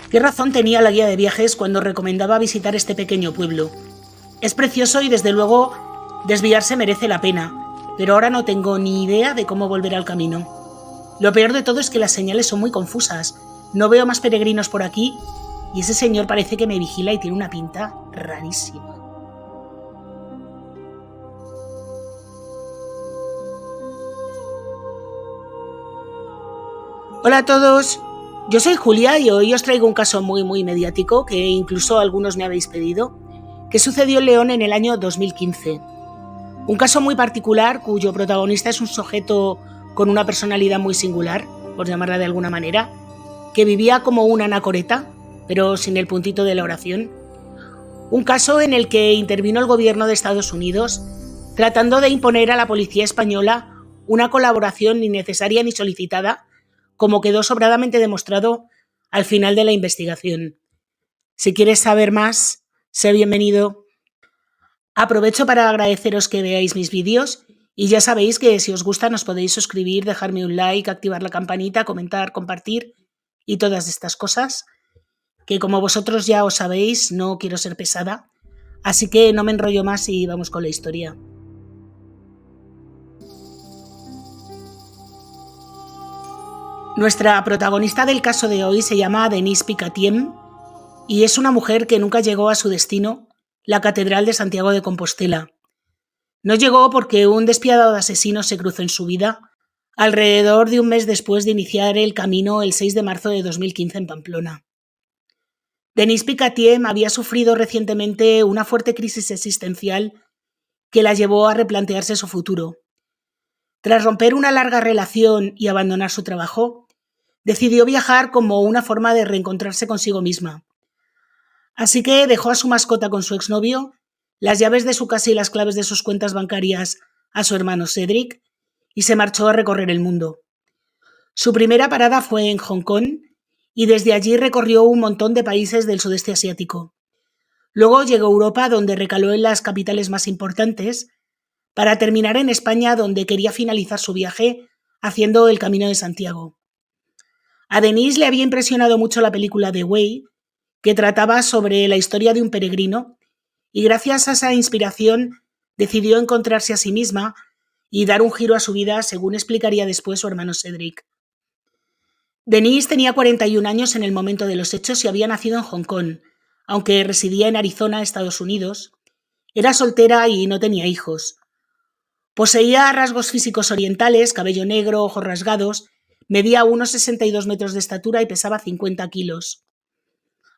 ¿Qué razón tenía la guía de viajes cuando recomendaba visitar este pequeño pueblo? Es precioso y desde luego desviarse merece la pena, pero ahora no tengo ni idea de cómo volver al camino. Lo peor de todo es que las señales son muy confusas. No veo más peregrinos por aquí y ese señor parece que me vigila y tiene una pinta rarísima. Hola a todos, yo soy Julia y hoy os traigo un caso muy mediático que incluso algunos me habéis pedido, que sucedió en León en el año 2015. Un caso muy particular cuyo protagonista es un sujeto con una personalidad muy singular, por llamarla de alguna manera, que vivía como una anacoreta, pero sin el puntito de la oración. Un caso en el que intervino el gobierno de Estados Unidos, tratando de imponer a la policía española una colaboración ni necesaria ni solicitada, como quedó sobradamente demostrado al final de la investigación. Si quieres saber más, sé bienvenido. Aprovecho para agradeceros que veáis mis vídeos y ya sabéis que si os gustan os podéis suscribir, dejarme un like, activar la campanita, comentar, compartir y todas estas cosas, que como vosotros ya os sabéis, no quiero ser pesada, así que no me enrollo más y vamos con la historia. Nuestra protagonista del caso de hoy se llama Denise Picatiem y es una mujer que nunca llegó a su destino, la Catedral de Santiago de Compostela. No llegó porque un despiadado asesino se cruzó en su vida alrededor de un mes después de iniciar el camino el 6 de marzo de 2015 en Pamplona. Denise Picatiem había sufrido recientemente una fuerte crisis existencial que la llevó a replantearse su futuro. Tras romper una larga relación y abandonar su trabajo, decidió viajar como una forma de reencontrarse consigo misma. Así que dejó a su mascota con su exnovio, las llaves de su casa y las claves de sus cuentas bancarias a su hermano Cedric y se marchó a recorrer el mundo. Su primera parada fue en Hong Kong y desde allí recorrió un montón de países del sudeste asiático. Luego llegó a Europa, donde recaló en las capitales más importantes, para terminar en España, donde quería finalizar su viaje haciendo el Camino de Santiago. A Denise le había impresionado mucho la película The Way, que trataba sobre la historia de un peregrino, y gracias a esa inspiración decidió encontrarse a sí misma y dar un giro a su vida, según explicaría después su hermano Cedric. Denise tenía 41 años en el momento de los hechos y había nacido en Hong Kong, aunque residía en Arizona, Estados Unidos. Era soltera y no tenía hijos. Poseía rasgos físicos orientales, cabello negro, ojos rasgados, medía unos 62 metros de estatura y pesaba 50 kilos.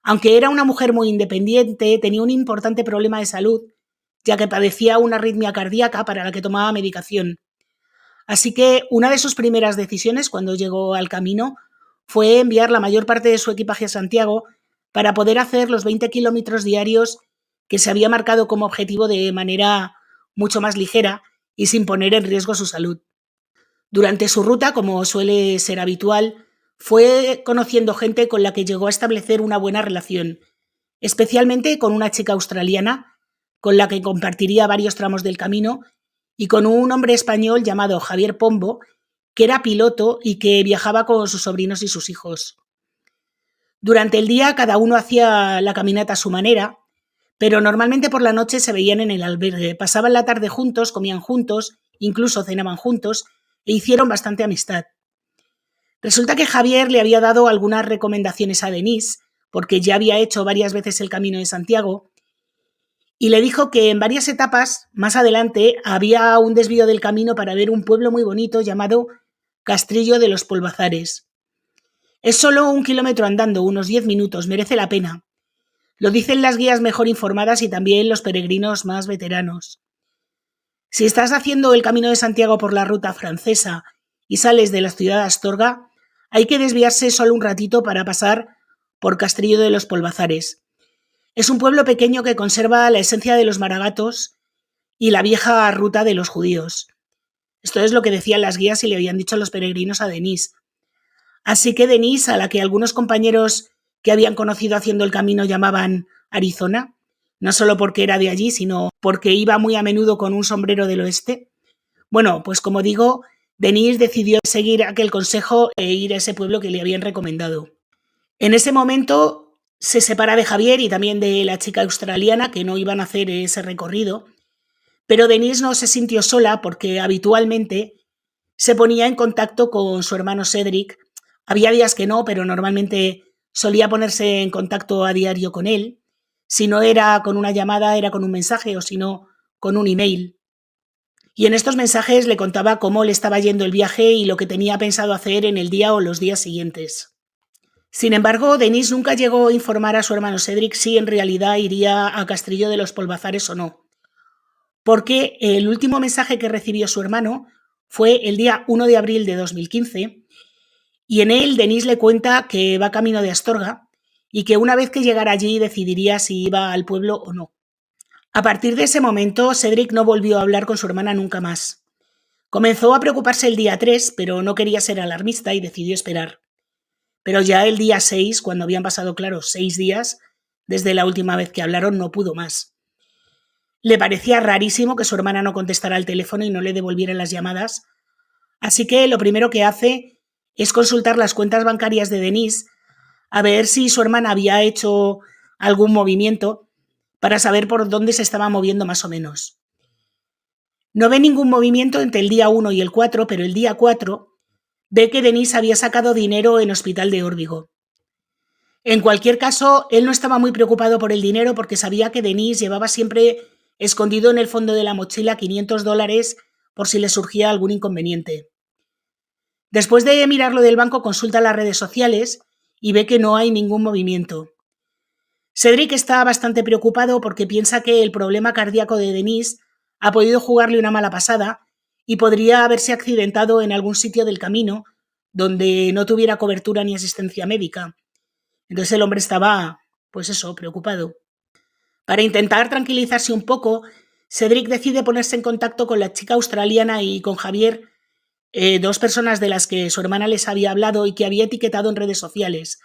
Aunque era una mujer muy independiente, tenía un importante problema de salud, ya que padecía una arritmia cardíaca para la que tomaba medicación. Así que una de sus primeras decisiones cuando llegó al camino fue enviar la mayor parte de su equipaje a Santiago para poder hacer los 20 kilómetros diarios que se había marcado como objetivo de manera mucho más ligera y sin poner en riesgo su salud. Durante su ruta, como suele ser habitual, fue conociendo gente con la que llegó a establecer una buena relación, especialmente con una chica australiana con la que compartiría varios tramos del camino y con un hombre español llamado Javier Pombo, que era piloto y que viajaba con sus sobrinos y sus hijos. Durante el día cada uno hacía la caminata a su manera, pero normalmente por la noche se veían en el albergue, pasaban la tarde juntos, comían juntos, incluso cenaban juntos e hicieron bastante amistad. Resulta que Javier le había dado algunas recomendaciones a Denise, porque ya había hecho varias veces el Camino de Santiago, y le dijo que en varias etapas, más adelante, había un desvío del camino para ver un pueblo muy bonito llamado Castrillo de los Polvazares. Es solo 1 kilómetro andando, unos 10 minutos, merece la pena. Lo dicen las guías mejor informadas y también los peregrinos más veteranos. Si estás haciendo el Camino de Santiago por la ruta francesa y sales de la ciudad de Astorga, hay que desviarse solo un ratito para pasar por Castrillo de los Polvazares. Es un pueblo pequeño que conserva la esencia de los maragatos y la vieja ruta de los judíos. Esto es lo que decían las guías y le habían dicho los peregrinos a Denise. Así que Denise, a la que algunos compañeros que habían conocido haciendo el camino llamaban Arizona, no solo porque era de allí, sino porque iba muy a menudo con un sombrero del oeste. Bueno, pues como digo, Denise decidió seguir aquel consejo e ir a ese pueblo que le habían recomendado. En ese momento se separa de Javier y también de la chica australiana, que no iban a hacer ese recorrido, pero Denise no se sintió sola porque habitualmente se ponía en contacto con su hermano Cedric. Había días que no, pero normalmente solía ponerse en contacto a diario con él. Si no era con una llamada, era con un mensaje, o si no, con un email. Y en estos mensajes le contaba cómo le estaba yendo el viaje y lo que tenía pensado hacer en el día o los días siguientes. Sin embargo, Denise nunca llegó a informar a su hermano Cedric si en realidad iría a Castrillo de los Polvazares o no, porque el último mensaje que recibió su hermano fue el día 1 de abril de 2015, y en él Denise le cuenta que va camino de Astorga y que una vez que llegara allí decidiría si iba al pueblo o no. A partir de ese momento, Cedric no volvió a hablar con su hermana nunca más. Comenzó a preocuparse el día 3, pero no quería ser alarmista y decidió esperar. Pero ya el día 6, cuando habían pasado, claro, 6 días desde la última vez que hablaron, no pudo más. Le parecía rarísimo que su hermana no contestara al teléfono y no le devolviera las llamadas, así que lo primero que hace es consultar las cuentas bancarias de Denise a ver si su hermana había hecho algún movimiento para saber por dónde se estaba moviendo más o menos. No ve ningún movimiento entre el día 1 y el 4, pero el día 4 ve que Denise había sacado dinero en Hospital de Órbigo. En cualquier caso, él no estaba muy preocupado por el dinero porque sabía que Denise llevaba siempre escondido en el fondo de la mochila $500 por si le surgía algún inconveniente. Después de mirarlo del banco, consulta las redes sociales y ve que no hay ningún movimiento. Cedric está bastante preocupado porque piensa que el problema cardíaco de Denise ha podido jugarle una mala pasada y podría haberse accidentado en algún sitio del camino donde no tuviera cobertura ni asistencia médica. Entonces el hombre estaba, pues eso, preocupado. Para intentar tranquilizarse un poco, Cedric decide ponerse en contacto con la chica australiana y con Javier, dos personas de las que su hermana les había hablado y que había etiquetado en redes sociales.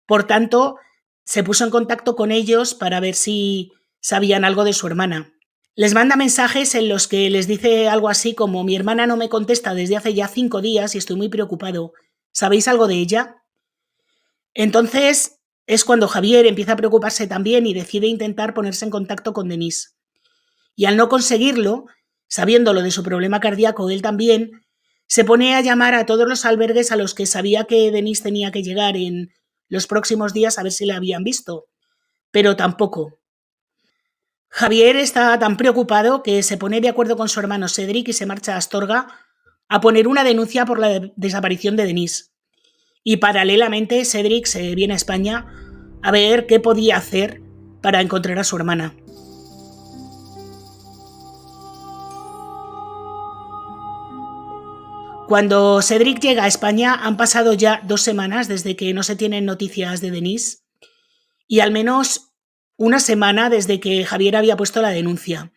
Por tanto, se puso en contacto con ellos para ver si sabían algo de su hermana. Les manda mensajes en los que les dice algo así como: mi hermana no me contesta desde hace ya 5 días y estoy muy preocupado. ¿Sabéis algo de ella? Entonces es cuando Javier empieza a preocuparse también y decide intentar ponerse en contacto con Denise. Y al no conseguirlo, sabiendo lo de su problema cardíaco él también, se pone a llamar a todos los albergues a los que sabía que Denise tenía que llegar en los próximos días a ver si la habían visto. Pero tampoco. Javier está tan preocupado que se pone de acuerdo con su hermano Cedric y se marcha a Astorga a poner una denuncia por la desaparición de Denise. Y paralelamente Cedric se viene a España a ver qué podía hacer para encontrar a su hermana. Cuando Cedric llega a España han pasado ya 2 semanas desde que no se tienen noticias de Denise y al menos una semana desde que Javier había puesto la denuncia.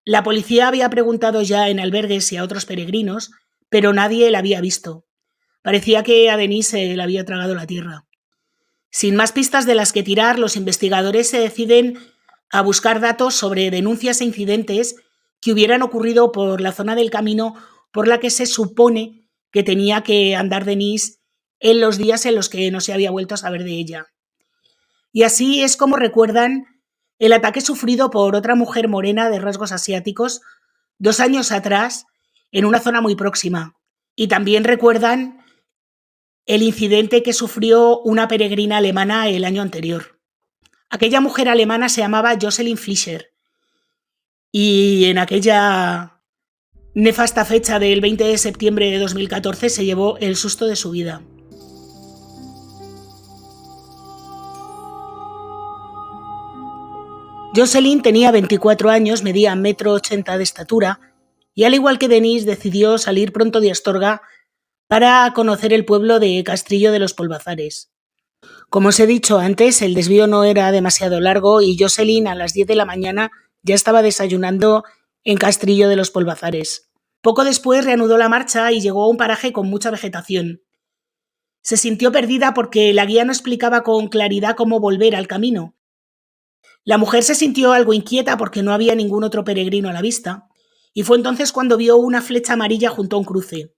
La policía había preguntado ya en albergues y a otros peregrinos, pero nadie la había visto. Parecía que a Denise se le había tragado la tierra. Sin más pistas de las que tirar, los investigadores se deciden a buscar datos sobre denuncias e incidentes que hubieran ocurrido por la zona del camino por la que se supone que tenía que andar Denise en los días en los que no se había vuelto a saber de ella. Y así es como recuerdan el ataque sufrido por otra mujer morena de rasgos asiáticos 2 años atrás en una zona muy próxima. Y también recuerdan el incidente que sufrió una peregrina alemana el año anterior. Aquella mujer alemana se llamaba Jocelyn Fischer y en aquella nefasta fecha del 20 de septiembre de 2014 se llevó el susto de su vida. Jocelyn tenía 24 años, medía 1,80 m de estatura y al igual que Denise decidió salir pronto de Astorga para conocer el pueblo de Castrillo de los Polvazares. Como os he dicho antes, el desvío no era demasiado largo y Jocelyn a las 10 de la mañana ya estaba desayunando en Castrillo de los Polvazares. Poco después reanudó la marcha y llegó a un paraje con mucha vegetación. Se sintió perdida porque la guía no explicaba con claridad cómo volver al camino. La mujer se sintió algo inquieta porque no había ningún otro peregrino a la vista, y fue entonces cuando vio una flecha amarilla junto a un cruce.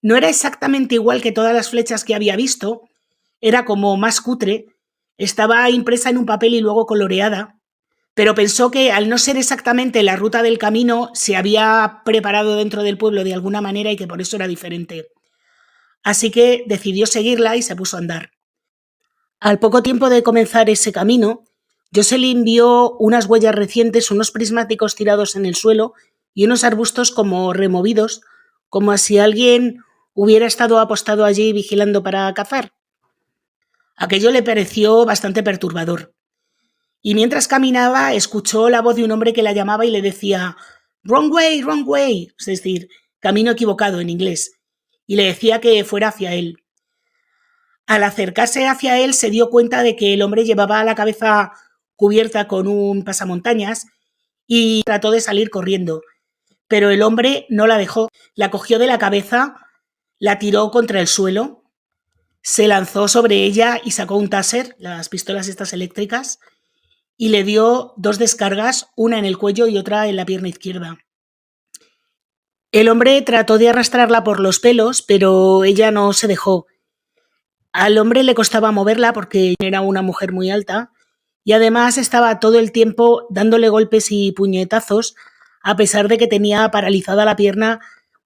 No era exactamente igual que todas las flechas que había visto, era como más cutre, estaba impresa en un papel y luego coloreada, pero pensó que al no ser exactamente la ruta del camino, se había preparado dentro del pueblo de alguna manera y que por eso era diferente. Así que decidió seguirla y se puso a andar. Al poco tiempo de comenzar ese camino, Jocelyn vio unas huellas recientes, unos prismáticos tirados en el suelo y unos arbustos como removidos, como si alguien hubiera estado apostado allí vigilando para cazar. Aquello le pareció bastante perturbador. Y mientras caminaba, escuchó la voz de un hombre que la llamaba y le decía wrong way, es decir, camino equivocado en inglés, y le decía que fuera hacia él. Al acercarse hacia él, se dio cuenta de que el hombre llevaba la cabeza cubierta con un pasamontañas y trató de salir corriendo. Pero el hombre no la dejó, la cogió de la cabeza, la tiró contra el suelo, se lanzó sobre ella y sacó un taser, las pistolas estas eléctricas, y le dio 2 descargas, una en el cuello y otra en la pierna izquierda. El hombre trató de arrastrarla por los pelos, pero ella no se dejó. Al hombre le costaba moverla porque era una mujer muy alta y además estaba todo el tiempo dándole golpes y puñetazos, a pesar de que tenía paralizada la pierna,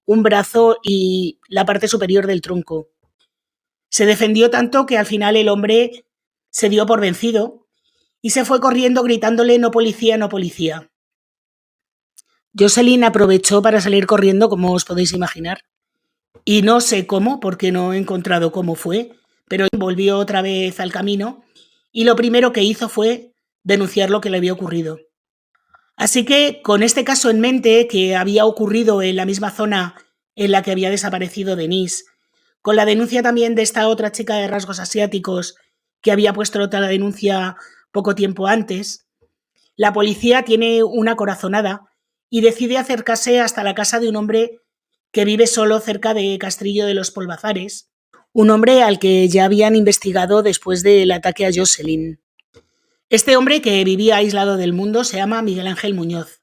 un brazo y la parte superior del tronco. Se defendió tanto que al final el hombre se dio por vencido y se fue corriendo gritándole no policía, no policía. Jocelyn aprovechó para salir corriendo, como os podéis imaginar. Y no sé cómo, porque no he encontrado cómo fue, pero volvió otra vez al camino y lo primero que hizo fue denunciar lo que le había ocurrido. Así que, con este caso en mente, que había ocurrido en la misma zona en la que había desaparecido Denise, con la denuncia también de esta otra chica de rasgos asiáticos que había puesto otra denuncia poco tiempo antes, la policía tiene una corazonada y decide acercarse hasta la casa de un hombre que vive solo cerca de Castrillo de los Polvazares, un hombre al que ya habían investigado después del ataque a Jocelyn. Este hombre, que vivía aislado del mundo, se llama Miguel Ángel Muñoz.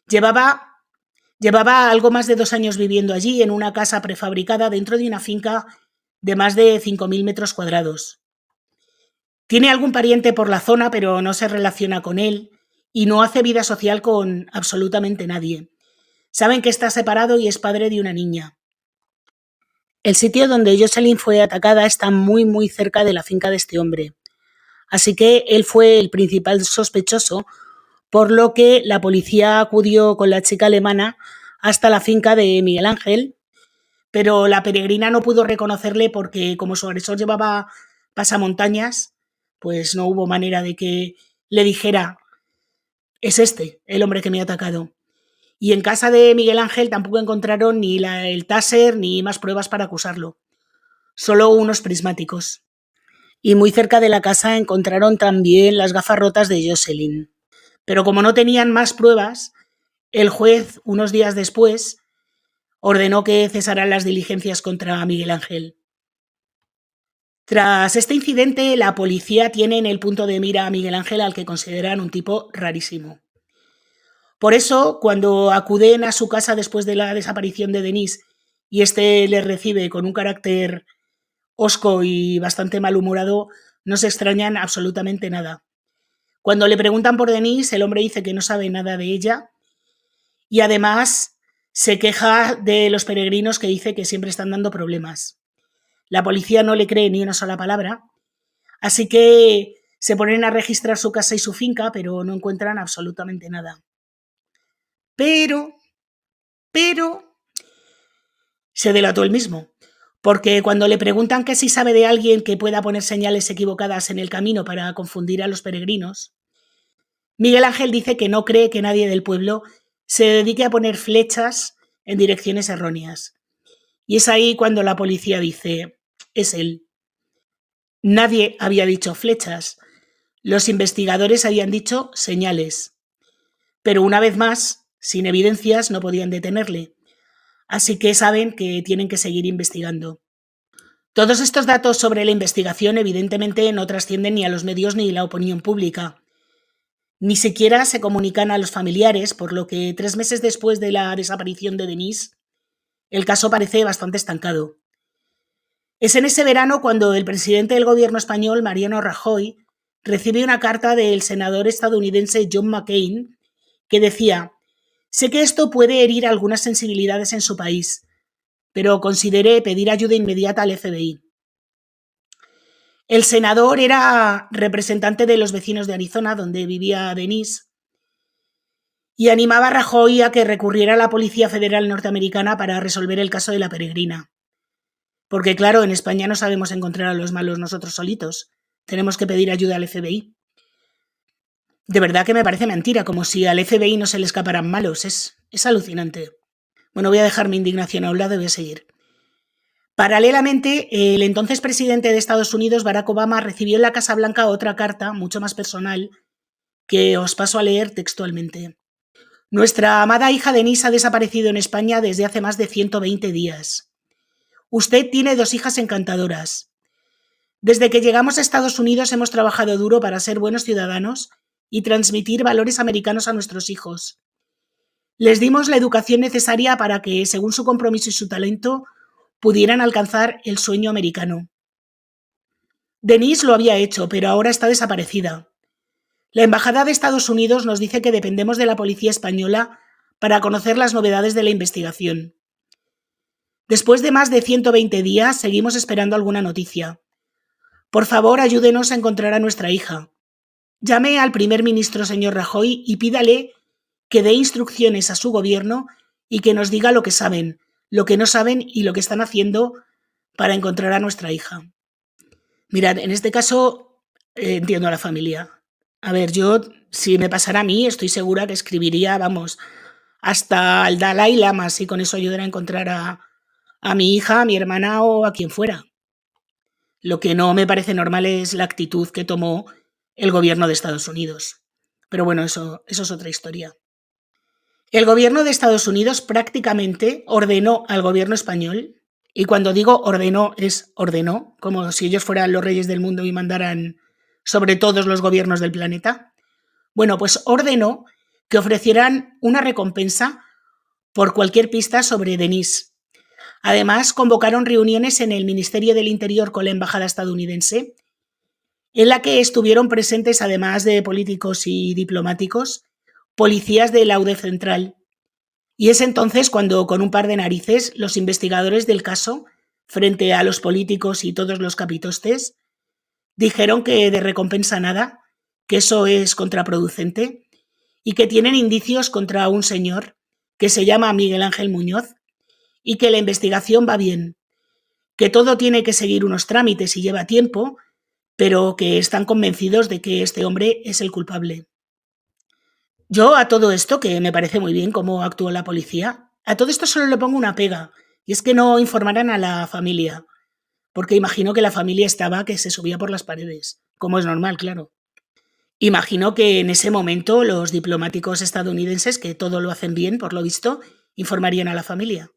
Llevaba algo más de 2 años viviendo allí, en una casa prefabricada dentro de una finca de más de 5.000 metros cuadrados. Tiene algún pariente por la zona, pero no se relaciona con él y no hace vida social con absolutamente nadie. Saben que está separado y es padre de una niña. El sitio donde Jocelyn fue atacada está muy cerca de la finca de este hombre. Así que él fue el principal sospechoso, por lo que la policía acudió con la chica alemana hasta la finca de Miguel Ángel, pero la peregrina no pudo reconocerle porque como su agresor llevaba pasamontañas, pues no hubo manera de que le dijera es este el hombre que me ha atacado. Y en casa de Miguel Ángel tampoco encontraron ni el taser ni más pruebas para acusarlo, solo unos prismáticos. Y muy cerca de la casa encontraron también las gafas rotas de Jocelyn. Pero como no tenían más pruebas, el juez, unos días después, ordenó que cesaran las diligencias contra Miguel Ángel. Tras este incidente, la policía tiene en el punto de mira a Miguel Ángel, al que consideran un tipo rarísimo. Por eso, cuando acuden a su casa después de la desaparición de Denise y este les recibe con un carácter hosco y bastante malhumorado, no se extrañan absolutamente nada. Cuando le preguntan por Denise, el hombre dice que no sabe nada de ella y además se queja de los peregrinos, que dice que siempre están dando problemas. La policía no le cree ni una sola palabra, así que se ponen a registrar su casa y su finca, pero no encuentran absolutamente nada. Pero se delató él mismo, porque cuando le preguntan que si sabe de alguien que pueda poner señales equivocadas en el camino para confundir a los peregrinos, Miguel Ángel dice que no cree que nadie del pueblo se dedique a poner flechas en direcciones erróneas. Y es ahí cuando la policía dice, es él. Nadie había dicho flechas, los investigadores habían dicho señales, pero una vez más, sin evidencias, no podían detenerle. Así que saben que tienen que seguir investigando. Todos estos datos sobre la investigación evidentemente no trascienden ni a los medios ni a la opinión pública. Ni siquiera se comunican a los familiares, por lo que 3 meses después de la desaparición de Denise, el caso parece bastante estancado. Es en ese verano cuando el presidente del gobierno español, Mariano Rajoy, recibe una carta del senador estadounidense John McCain que decía: sé que esto puede herir algunas sensibilidades en su país, pero consideré pedir ayuda inmediata al FBI. El senador era representante de los vecinos de Arizona, donde vivía Denise, y animaba a Rajoy a que recurriera a la Policía Federal norteamericana para resolver el caso de la peregrina. Porque claro, en España no sabemos encontrar a los malos nosotros solitos. Tenemos que pedir ayuda al FBI. De verdad que me parece mentira, como si al FBI no se le escaparan malos. Es alucinante. Bueno, voy a dejar mi indignación a un lado y voy a seguir. Paralelamente, el entonces presidente de Estados Unidos, Barack Obama, recibió en la Casa Blanca otra carta, mucho más personal, que os paso a leer textualmente. Nuestra amada hija Denise ha desaparecido en España desde hace más de 120 días. Usted tiene 2 hijas encantadoras. Desde que llegamos a Estados Unidos hemos trabajado duro para ser buenos ciudadanos y transmitir valores americanos a nuestros hijos. Les dimos la educación necesaria para que, según su compromiso y su talento, pudieran alcanzar el sueño americano. Denise lo había hecho, pero ahora está desaparecida. La Embajada de Estados Unidos nos dice que dependemos de la policía española para conocer las novedades de la investigación. Después de más de 120 días, seguimos esperando alguna noticia. Por favor, ayúdenos a encontrar a nuestra hija. Llame al primer ministro, señor Rajoy, y pídale que dé instrucciones a su gobierno y que nos diga lo que saben, lo que no saben y lo que están haciendo para encontrar a nuestra hija. Mirad, en este caso entiendo a la familia. A ver, yo, si me pasara a mí, estoy segura que escribiría, vamos, hasta al Dalai Lama, si con eso ayudara a encontrar a mi hija, a mi hermana o a quien fuera. Lo que no me parece normal es la actitud que tomó el gobierno de Estados Unidos. Pero bueno, eso es otra historia. El gobierno de Estados Unidos prácticamente ordenó al gobierno español, y cuando digo ordenó, es ordenó, como si ellos fueran los reyes del mundo y mandaran sobre todos los gobiernos del planeta. Bueno, pues ordenó que ofrecieran una recompensa por cualquier pista sobre Denise. Además, convocaron reuniones en el Ministerio del Interior con la Embajada estadounidense, en la que estuvieron presentes, además de políticos y diplomáticos, policías de la UD Central. Y es entonces cuando, con un par de narices, los investigadores del caso, frente a los políticos y todos los capitostes, dijeron que de recompensa nada, que eso es contraproducente y que tienen indicios contra un señor que se llama Miguel Ángel Muñoz y que la investigación va bien, que todo tiene que seguir unos trámites y lleva tiempo, pero que están convencidos de que este hombre es el culpable. Yo a todo esto, que me parece muy bien cómo actuó la policía, a todo esto solo le pongo una pega, y es que no informaran a la familia, porque imagino que la familia estaba que se subía por las paredes, como es normal, claro. Imagino que en ese momento los diplomáticos estadounidenses, que todo lo hacen bien, por lo visto, informarían a la familia,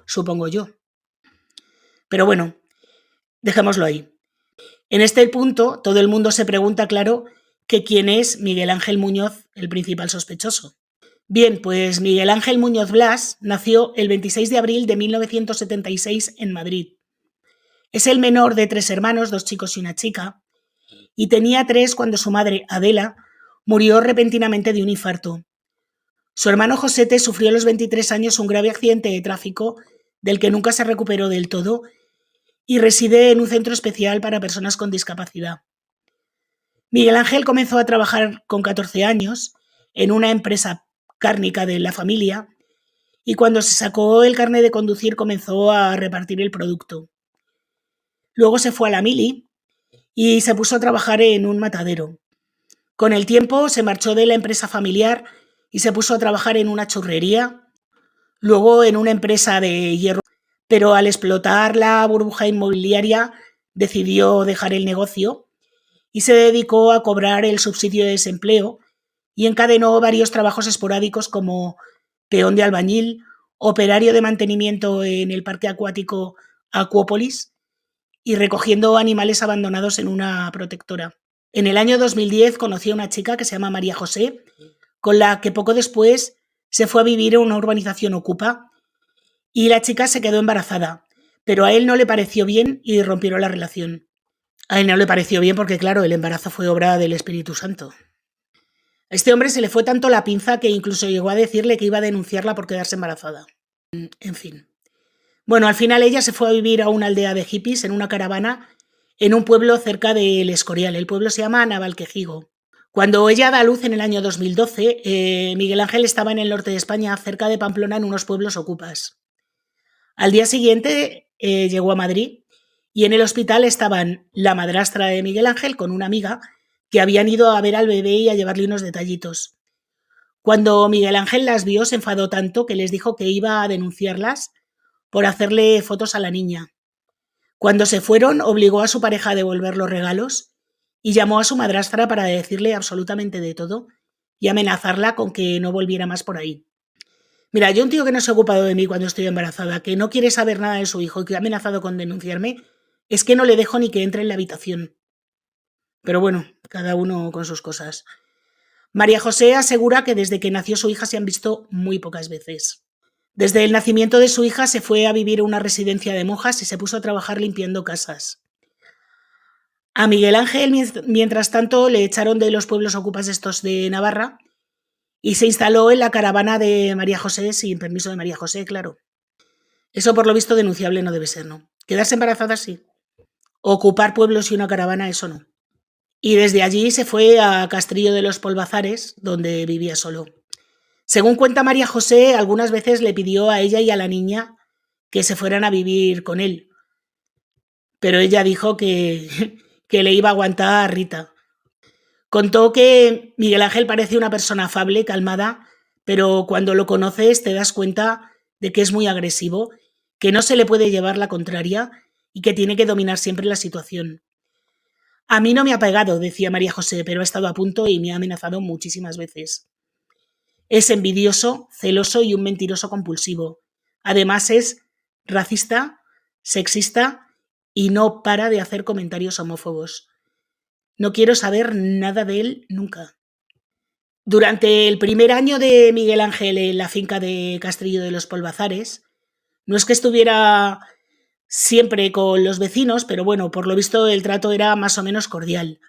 supongo yo. Pero bueno, dejémoslo ahí. En este punto, todo el mundo se pregunta, claro, que quién es Miguel Ángel Muñoz, el principal sospechoso. Bien, pues Miguel Ángel Muñoz Blas nació el 26 de abril de 1976 en Madrid. Es el menor de 3 hermanos, 2 chicos y una chica, y tenía 3 cuando su madre, Adela, murió repentinamente de un infarto. Su hermano Josete sufrió a los 23 años un grave accidente de tráfico del que nunca se recuperó del todo y reside en un centro especial para personas con discapacidad. Miguel Ángel comenzó a trabajar con 14 años en una empresa cárnica de la familia y cuando se sacó el carnet de conducir comenzó a repartir el producto. Luego se fue a la mili y se puso a trabajar en un matadero. Con el tiempo se marchó de la empresa familiar y se puso a trabajar en una churrería, luego en una empresa de hierro, pero al explotar la burbuja inmobiliaria decidió dejar el negocio y se dedicó a cobrar el subsidio de desempleo y encadenó varios trabajos esporádicos como peón de albañil, operario de mantenimiento en el parque acuático Acuópolis y recogiendo animales abandonados en una protectora. En el año 2010 conocí a una chica que se llama María José, con la que poco después se fue a vivir en una urbanización ocupa y la chica se quedó embarazada. pero a él no le pareció bien y rompieron la relación. A él no le pareció bien porque, claro, el embarazo fue obra del Espíritu Santo. A este hombre se le fue tanto la pinza que incluso llegó a decirle que iba a denunciarla por quedarse embarazada. En fin. Bueno, al final ella se fue a vivir a una aldea de hippies en una caravana en un pueblo cerca del Escorial. El pueblo se llama Navalquejigo. Cuando ella da a luz en el año 2012, Miguel Ángel estaba en el norte de España, cerca de Pamplona, en unos pueblos ocupas. Al día siguiente llegó a Madrid y en el hospital estaban la madrastra de Miguel Ángel con una amiga que habían ido a ver al bebé y a llevarle unos detallitos. Cuando Miguel Ángel las vio, se enfadó tanto que les dijo que iba a denunciarlas por hacerle fotos a la niña. Cuando se fueron, obligó a su pareja a devolver los regalos y llamó a su madrastra para decirle absolutamente de todo y amenazarla con que no volviera más por ahí. Mira, yo un tío que no se ha ocupado de mí cuando estoy embarazada, que no quiere saber nada de su hijo y que ha amenazado con denunciarme, es que no le dejo ni que entre en la habitación. Pero bueno, cada uno con sus cosas. María José asegura que desde que nació su hija se han visto muy pocas veces. Desde el nacimiento de su hija se fue a vivir a una residencia de monjas y se puso a trabajar limpiando casas. A Miguel Ángel, mientras tanto, le echaron de los pueblos ocupas estos de Navarra y se instaló en la caravana de María José sin permiso de María José, claro. Eso por lo visto denunciable no debe ser, ¿no? Quedarse embarazada sí. Ocupar pueblos y una caravana, eso no. Y desde allí se fue a Castrillo de los Polvazares, donde vivía solo. Según cuenta María José, algunas veces le pidió a ella y a la niña que se fueran a vivir con él. Pero ella dijo que le iba a aguantar a Rita. Contó que Miguel Ángel parece una persona afable, calmada, pero cuando lo conoces te das cuenta de que es muy agresivo, que no se le puede llevar la contraria y que tiene que dominar siempre la situación. A mí no me ha pegado, decía María José, pero ha estado a punto y me ha amenazado muchísimas veces. Es envidioso, celoso y un mentiroso compulsivo. Además es racista, sexista y no para de hacer comentarios homófobos. No quiero saber nada de él nunca. Durante el primer año de Miguel Ángel en la finca de Castrillo de los Polvazares, no es que estuviera siempre con los vecinos, pero bueno, por lo visto el trato era más o menos cordial.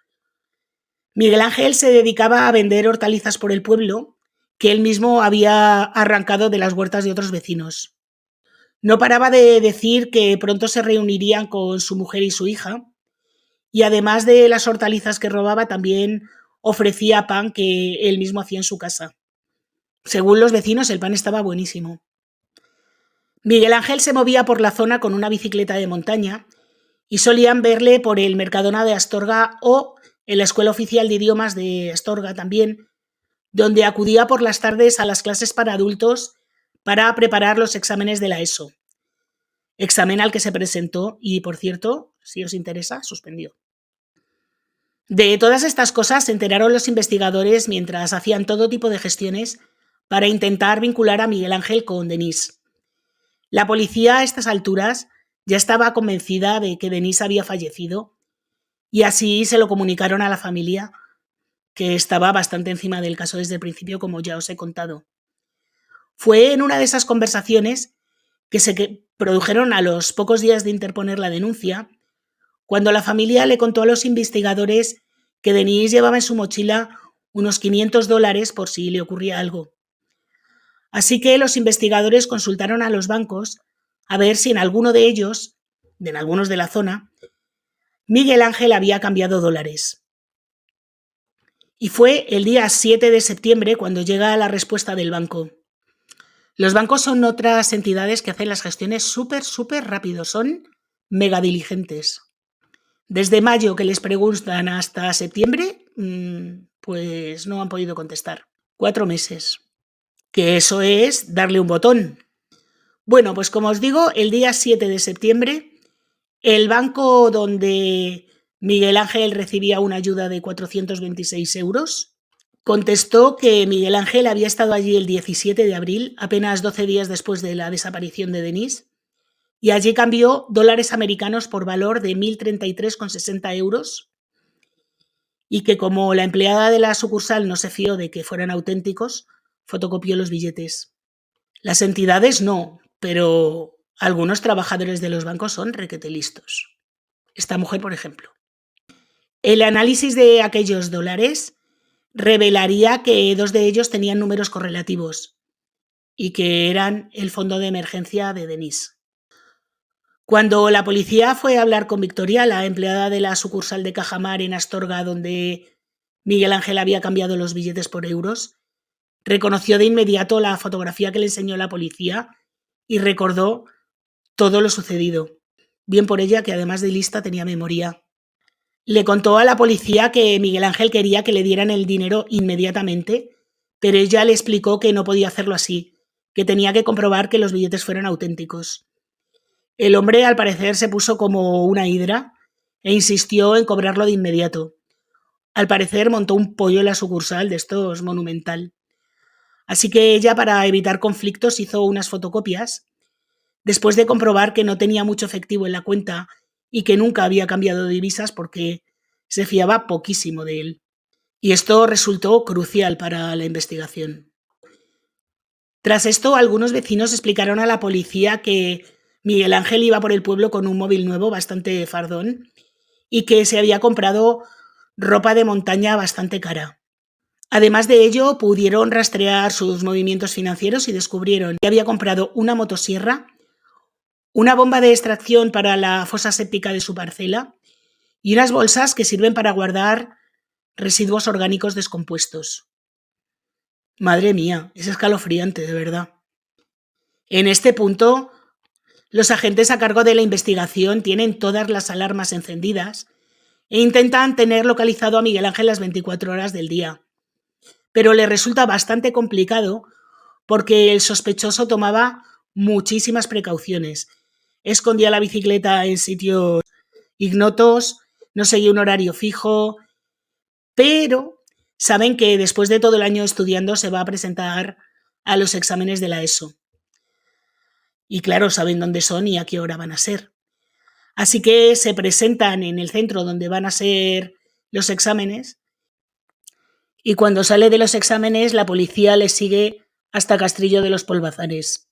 Miguel Ángel se dedicaba a vender hortalizas por el pueblo que él mismo había arrancado de las huertas de otros vecinos. No paraba de decir que pronto se reunirían con su mujer y su hija, y además de las hortalizas que robaba, también ofrecía pan que él mismo hacía en su casa. Según los vecinos, el pan estaba buenísimo. Miguel Ángel se movía por la zona con una bicicleta de montaña y solían verle por el Mercadona de Astorga o en la Escuela Oficial de Idiomas de Astorga también, donde acudía por las tardes a las clases para adultos para preparar los exámenes de la ESO. Examen al que se presentó y, por cierto, si os interesa, suspendió. De todas estas cosas se enteraron los investigadores mientras hacían todo tipo de gestiones para intentar vincular a Miguel Ángel con Denise. La policía a estas alturas ya estaba convencida de que Denise había fallecido y así se lo comunicaron a la familia, que estaba bastante encima del caso desde el principio, como ya os he contado. Fue en una de esas conversaciones que se produjeron a los pocos días de interponer la denuncia, cuando la familia le contó a los investigadores que Denise llevaba en su mochila unos $500 por si le ocurría algo. Así que los investigadores consultaron a los bancos a ver si en alguno de ellos, en algunos de la zona, Miguel Ángel había cambiado dólares. Y fue el día 7 de septiembre cuando llega la respuesta del banco. Los bancos son otras entidades que hacen las gestiones súper rápido, son mega diligentes. Desde mayo que les preguntan hasta septiembre, pues no han podido contestar. 4 meses. Que eso es darle un botón. Bueno, pues como os digo, el día 7 de septiembre, el banco donde Miguel Ángel recibía una ayuda de 426 euros, contestó que Miguel Ángel había estado allí el 17 de abril, apenas 12 días después de la desaparición de Denise, y allí cambió dólares americanos por valor de 1.033,60 euros, y que como la empleada de la sucursal no se fió de que fueran auténticos, fotocopió los billetes. Las entidades no, pero Algunos trabajadores de los bancos son requete listos. Esta mujer, por ejemplo. El análisis de aquellos dólares revelaría que 2 de ellos tenían números correlativos y que eran el fondo de emergencia de Denise. Cuando la policía fue a hablar con Victoria, la empleada de la sucursal de Cajamar en Astorga, donde Miguel Ángel había cambiado los billetes por euros, reconoció de inmediato la fotografía que le enseñó la policía y recordó todo lo sucedido. Bien por ella, que además de lista tenía memoria. Le contó a la policía que Miguel Ángel quería que le dieran el dinero inmediatamente, pero ella le explicó que no podía hacerlo así, que tenía que comprobar que los billetes fueran auténticos. El hombre, al parecer, se puso como una hidra e insistió en cobrarlo de inmediato. Al parecer, montó un pollo en la sucursal de estos monumental. Así que ella, para evitar conflictos, hizo unas fotocopias. Después de comprobar que no tenía mucho efectivo en la cuenta y que nunca había cambiado de divisas porque se fiaba poquísimo de él. Y esto resultó crucial para la investigación. Tras esto, algunos vecinos explicaron a la policía que Miguel Ángel iba por el pueblo con un móvil nuevo bastante fardón y que se había comprado ropa de montaña bastante cara. Además de ello, pudieron rastrear sus movimientos financieros y descubrieron que había comprado una motosierra, una bomba de extracción para la fosa séptica de su parcela y unas bolsas que sirven para guardar residuos orgánicos descompuestos. Madre mía, es escalofriante, de verdad. En este punto, los agentes a cargo de la investigación tienen todas las alarmas encendidas e intentan tener localizado a Miguel Ángel las 24 horas del día. Pero le resulta bastante complicado porque el sospechoso tomaba muchísimas precauciones. Escondía la bicicleta en sitios ignotos, no seguía un horario fijo, pero saben que después de todo el año estudiando se va a presentar a los exámenes de la ESO. Y claro, saben dónde son y a qué hora van a ser. Así que se presentan en el centro donde van a ser los exámenes y cuando sale de los exámenes la policía les sigue hasta Castrillo de los Polvazares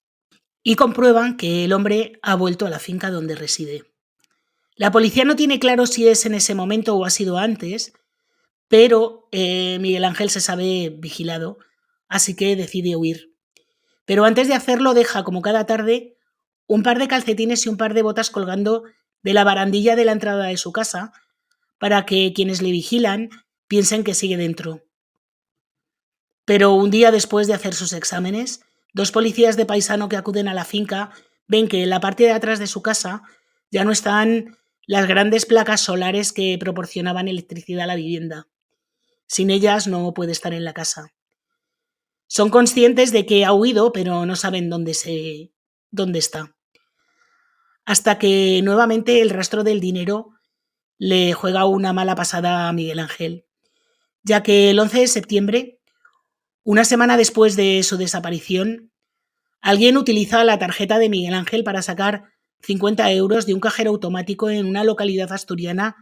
y comprueban que el hombre ha vuelto a la finca donde reside. La policía no tiene claro si es en ese momento o ha sido antes, pero Miguel Ángel se sabe vigilado, así que decide huir. Pero antes de hacerlo deja, como cada tarde, un par de calcetines y un par de botas colgando de la barandilla de la entrada de su casa para que quienes le vigilan piensen que sigue dentro. Pero un día después de hacer sus exámenes, 2 policías de paisano que acuden a la finca ven que en la parte de atrás de su casa ya no están las grandes placas solares que proporcionaban electricidad a la vivienda. Sin ellas no puede estar en la casa. Son conscientes de que ha huido, pero no saben dónde está. Hasta que nuevamente el rastro del dinero le juega una mala pasada a Miguel Ángel, ya que el 11 de septiembre, una semana después de su desaparición, alguien utiliza la tarjeta de Miguel Ángel para sacar 50 euros de un cajero automático en una localidad asturiana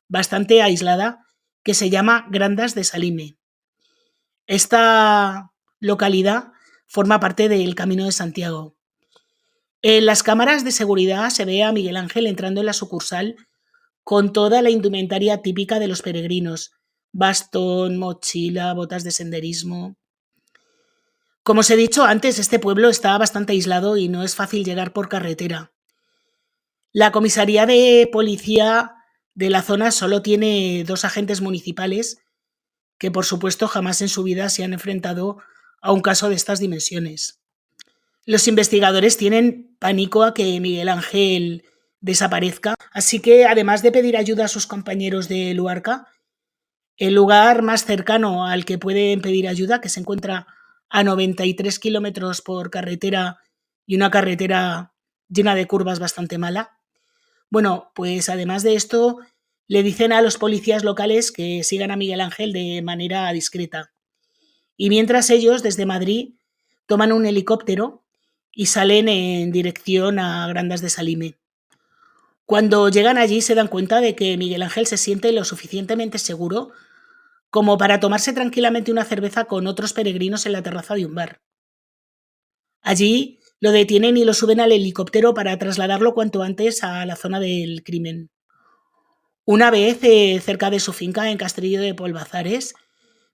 bastante aislada que se llama Grandas de Salime. Esta localidad forma parte del Camino de Santiago. En las cámaras de seguridad se ve a Miguel Ángel entrando en la sucursal con toda la indumentaria típica de los peregrinos: bastón, mochila, botas de senderismo. Como os he dicho antes, este pueblo está bastante aislado y no es fácil llegar por carretera. La comisaría de policía de la zona solo tiene 2 agentes municipales que, por supuesto, jamás en su vida se han enfrentado a un caso de estas dimensiones. Los investigadores tienen pánico a que Miguel Ángel desaparezca, así que, además de pedir ayuda a sus compañeros de Luarca, el lugar más cercano al que pueden pedir ayuda, que se encuentra a 93 kilómetros por carretera y una carretera llena de curvas bastante mala, bueno, pues además de esto, le dicen a los policías locales que sigan a Miguel Ángel de manera discreta. Y mientras ellos, desde Madrid, toman un helicóptero y salen en dirección a Grandas de Salime. Cuando llegan allí se dan cuenta de que Miguel Ángel se siente lo suficientemente seguro como para tomarse tranquilamente una cerveza con otros peregrinos en la terraza de un bar. Allí Lo detienen y lo suben al helicóptero para trasladarlo cuanto antes a la zona del crimen. Una vez, cerca de su finca en Castrillo de Polvazares,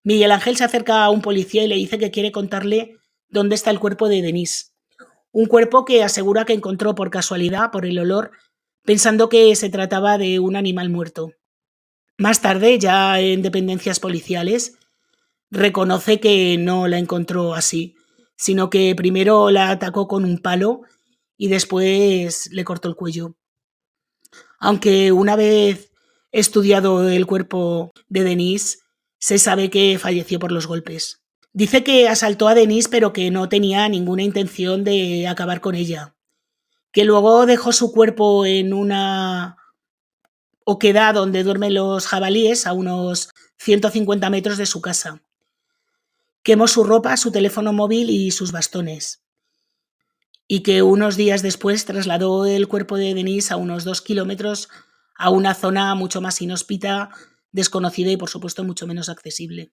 Miguel Ángel se acerca a un policía y le dice que quiere contarle dónde está el cuerpo de Denise. Un cuerpo que asegura que encontró por casualidad, por el olor, pensando que se trataba de un animal muerto. Más tarde, ya en dependencias policiales, reconoce que no la encontró así, sino que primero la atacó con un palo y después le cortó el cuello. Aunque una vez estudiado el cuerpo de Denise, se sabe que falleció por los golpes. Dice que asaltó a Denise pero que no tenía ninguna intención de acabar con ella, que luego dejó su cuerpo en una oquedad donde duermen los jabalíes a unos 150 metros de su casa. Quemó su ropa, su teléfono móvil y sus bastones. Y que unos días después trasladó el cuerpo de Denise a unos 2 kilómetros a una zona mucho más inhóspita, desconocida y por supuesto mucho menos accesible.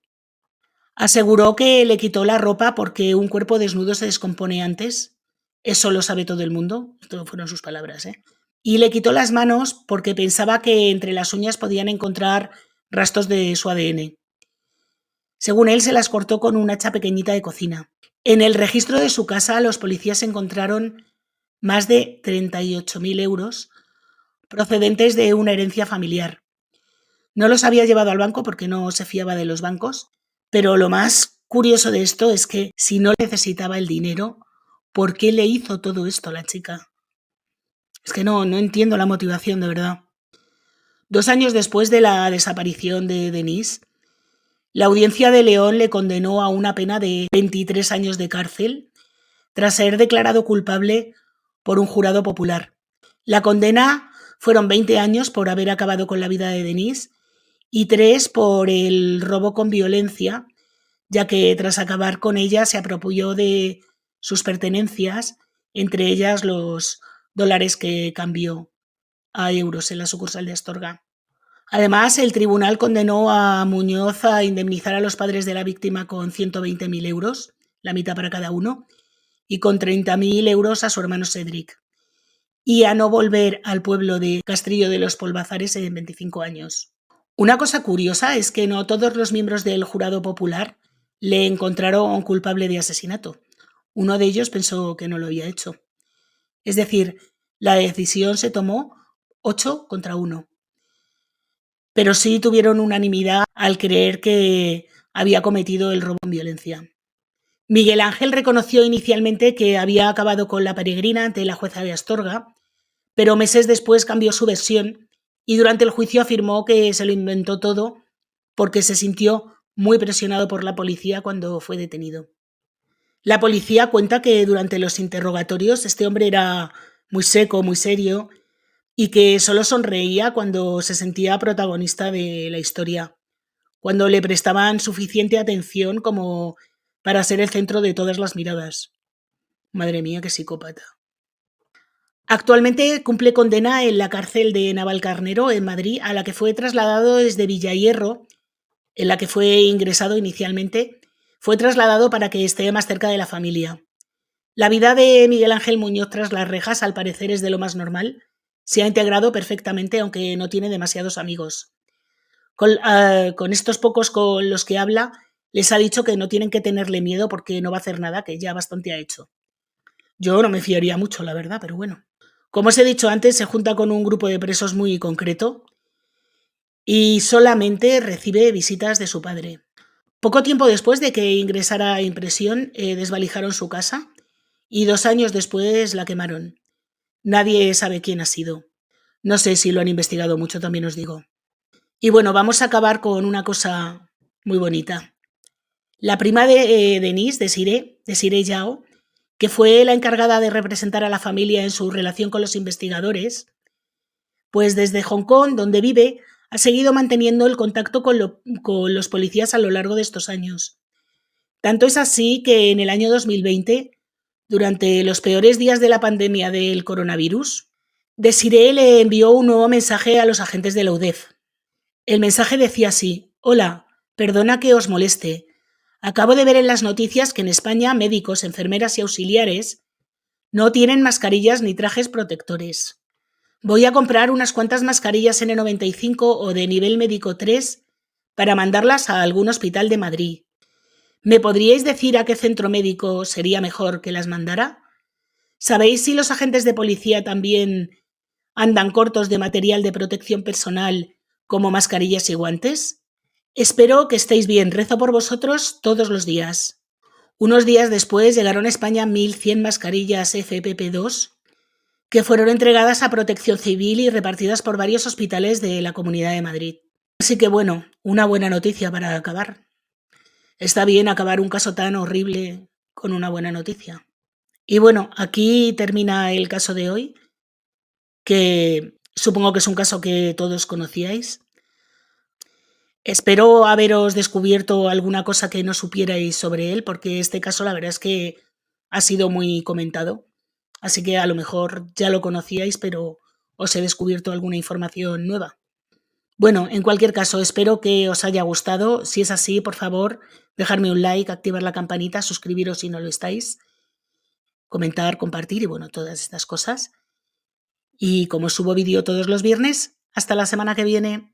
Aseguró que le quitó la ropa porque un cuerpo desnudo se descompone antes. Eso lo sabe todo el mundo. Esto fueron sus palabras, ¿eh? Y le quitó las manos porque pensaba que entre las uñas podían encontrar rastros de su ADN. Según él, se las cortó con un hacha pequeñita de cocina. En el registro de su casa, los policías encontraron más de 38.000 euros procedentes de una herencia familiar. No los había llevado al banco porque no se fiaba de los bancos, pero lo más curioso de esto es que si no necesitaba el dinero, ¿por qué le hizo todo esto a la chica? Es que no entiendo la motivación, de verdad. 2 años después de la desaparición de Denise, la Audiencia de León le condenó a una pena de 23 años de cárcel tras ser declarado culpable por un jurado popular. La condena fueron 20 años por haber acabado con la vida de Denise y 3 por el robo con violencia, ya que tras acabar con ella se apropió de sus pertenencias, entre ellas los dólares que cambió a euros en la sucursal de Astorga. Además, el tribunal condenó a Muñoz a indemnizar a los padres de la víctima con 120.000 euros, la mitad para cada uno, y con 30.000 euros a su hermano Cedric, y a no volver al pueblo de Castrillo de los Polvazares en 25 años. Una cosa curiosa es que no todos los miembros del jurado popular le encontraron culpable de asesinato. Uno de ellos pensó que no lo había hecho. Es decir, la decisión se tomó 8 contra 1. Pero sí tuvieron unanimidad al creer que había cometido el robo con violencia. Miguel Ángel reconoció inicialmente que había acabado con la peregrina ante la jueza de Astorga, pero meses después cambió su versión y durante el juicio afirmó que se lo inventó todo porque se sintió muy presionado por la policía cuando fue detenido. La policía cuenta que durante los interrogatorios este hombre era muy seco, muy serio, y que solo sonreía cuando se sentía protagonista de la historia, cuando le prestaban suficiente atención como para ser el centro de todas las miradas. Madre mía, qué psicópata. Actualmente cumple condena en la cárcel de Navalcarnero, en Madrid, a la que fue trasladado desde Villahierro, en la que fue ingresado inicialmente, fue trasladado para que esté más cerca de la familia. La vida de Miguel Ángel Muñoz tras las rejas, al parecer, es de lo más normal. Se ha integrado perfectamente, aunque no tiene demasiados amigos. Con estos pocos con los que habla, les ha dicho que no tienen que tenerle miedo porque no va a hacer nada, que ya bastante ha hecho. Yo no me fiaría mucho, la verdad, pero bueno. Como os he dicho antes, se junta con un grupo de presos muy concreto y solamente recibe visitas de su padre. Poco tiempo después de que ingresara a impresión, desvalijaron su casa y 2 años después la quemaron. Nadie sabe quién ha sido. No sé si lo han investigado mucho, también os digo. Y bueno, vamos a acabar con una cosa muy bonita. La prima de Denise, Desiree Yao, que fue la encargada de representar a la familia en su relación con los investigadores, pues desde Hong Kong, donde vive, ha seguido manteniendo el contacto con los policías a lo largo de estos años. Tanto es así que en el año 2020, durante los peores días de la pandemia del coronavirus, Desiree le envió un nuevo mensaje a los agentes de la UDEF. El mensaje decía así: «Hola, perdona que os moleste. Acabo de ver en las noticias que en España médicos, enfermeras y auxiliares No tienen mascarillas ni trajes protectores. Voy a comprar unas cuantas mascarillas N95 o de nivel médico 3 para mandarlas a algún hospital de Madrid. ¿Me podríais decir a qué centro médico sería mejor que las mandara? ¿Sabéis si los agentes de policía también andan cortos de material de protección personal como mascarillas y guantes? Espero que estéis bien, rezo por vosotros todos los días. Unos días después llegaron a España 1.100 mascarillas FFP2 que fueron entregadas a Protección Civil y repartidas por varios hospitales de la Comunidad de Madrid. Así que bueno, una buena noticia para acabar. Está bien acabar un caso tan horrible con una buena noticia. Y bueno, aquí termina el caso de hoy, que supongo que es un caso que todos conocíais. Espero haberos descubierto alguna cosa que no supierais sobre él, porque este caso la verdad es que ha sido muy comentado. Así que a lo mejor ya lo conocíais, pero os he descubierto alguna información nueva. Bueno, en cualquier caso, espero que os haya gustado. Si es así, por favor, dejadme un like, activar la campanita, suscribiros si no lo estáis, comentar, compartir y bueno, todas estas cosas. Y como subo vídeo todos los viernes, hasta la semana que viene.